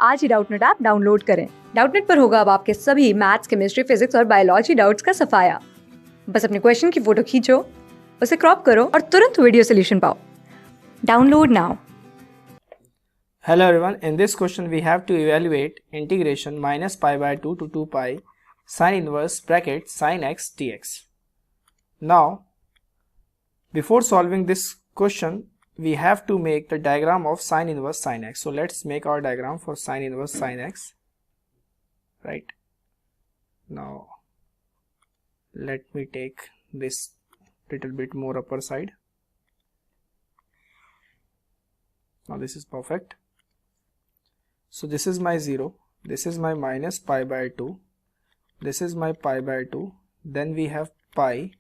आज ही Doubtnut app download करें। Doubtnut पर होगा अब आपके सभी मैथ्स, केमिस्ट्री, फिजिक्स और बायोलॉजी डाउट्स का सफाया। बस अपने क्वेश्चन की फोटो खींचो, उसे क्रॉप करो और तुरंत वीडियो सोल्यूशन पाओ। Download now. Hello everyone, in this question we have to evaluate integration minus pi by 2 to 2 pi sin inverse bracket sin x dx. Now, before solving this question, we have to make the diagram of sin inverse sin x. So let's make our diagram for sin inverse sin x. Right. Now, let me take this little bit more upper side. Now this is perfect. So this is my 0, this is my minus pi by 2, this is my pi by 2, then we have pi,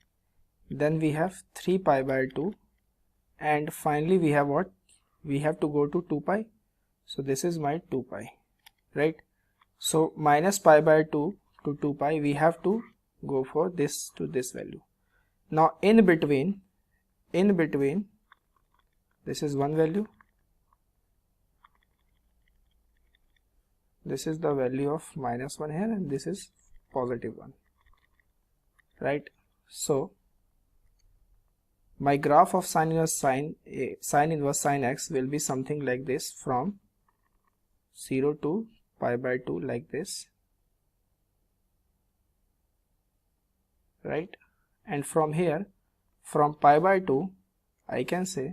then we have 3 pi by 2, and finally we have what? We have to go to 2 pi. So this is my 2 pi, right? So minus pi by 2 to 2 pi, we have to go for this to this value. Now in between, this is one value. This is the value of minus 1 here, and this is positive 1, right? So my graph of sin inverse sin x will be something like this, from 0 to pi by 2, like this, right? And from here, from pi by 2, I can say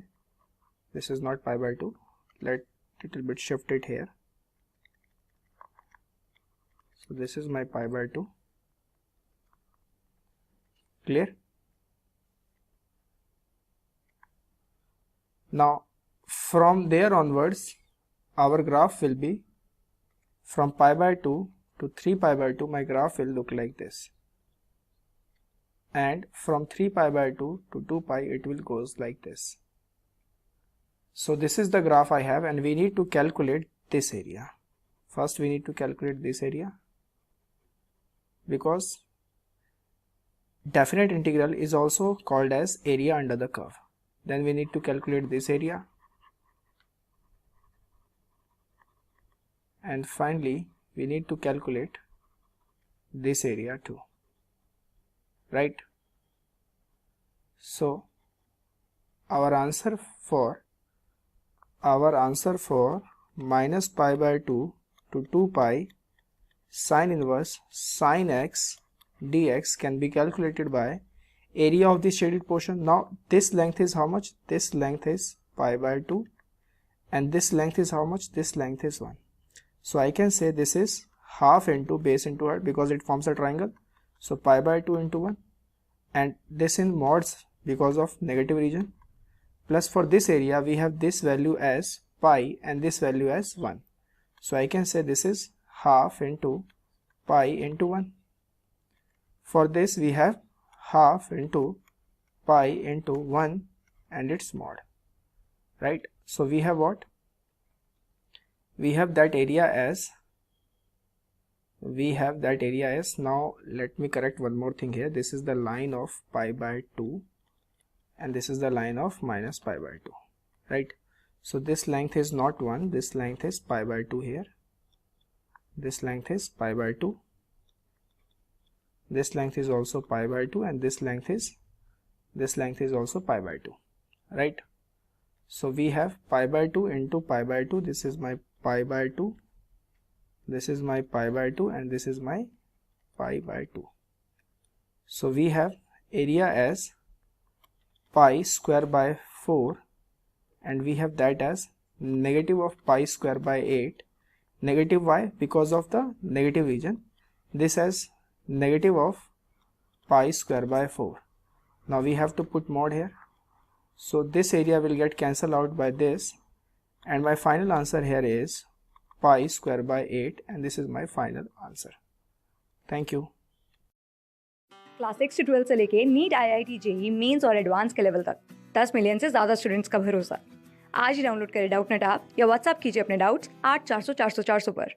this is not pi by 2. Let little bit shift it here. So this is my pi by 2. Clear? Now from there onwards, our graph will be from pi by 2 to 3 pi by 2. My graph will look like this, and from 3 pi by 2 to 2 pi it will goes like this. So this is the graph I have, and we need to calculate this area. First we need to calculate this area, because definite integral is also called as area under the curve. Then we need to calculate this area, and finally we need to calculate this area too, right? So our answer for minus pi by 2 to 2 pi sin inverse sin x dx can be calculated by area of the shaded portion. Now this length is how much? This length is pi by 2, and this length is how much? This length is 1. So I can say this is half into base into height, because it forms a triangle. So pi by 2 into 1, and this in mods because of negative region, plus for this area we have this value as pi and this value as 1. So I can say this is half into pi into 1. For this we have half into pi into 1 and its mod, right? So we have what? We have that area as, now let me correct one more thing here. This is the line of pi by 2, and this is the line of minus pi by 2, right? So this length is not 1, this length is pi by 2 here, this length is pi by 2, this length is also pi by 2, and this length is also pi by 2, right? So we have pi by 2 into pi by 2. This is my pi by 2, this is my pi by 2, and this is my pi by 2. So we have area as pi square by 4, and we have that as negative of pi square by 8. Negative why? Because of the negative region. This as negative of pi square by 4. Now we have to put mod here. So this area will get cancelled out by this, and my final answer here is pi square by 8, and this is my final answer. Thank you. Class 6 से 12 से लेके NEET, IIT JEE mains और advance के level तक 10 million से ज्यादा students का भरोसा। आज ही डाउनलोड करें डाउटनेट ऐप या व्हाट्सएप कीजिए अपने डाउट्स 8400 400 400 पर।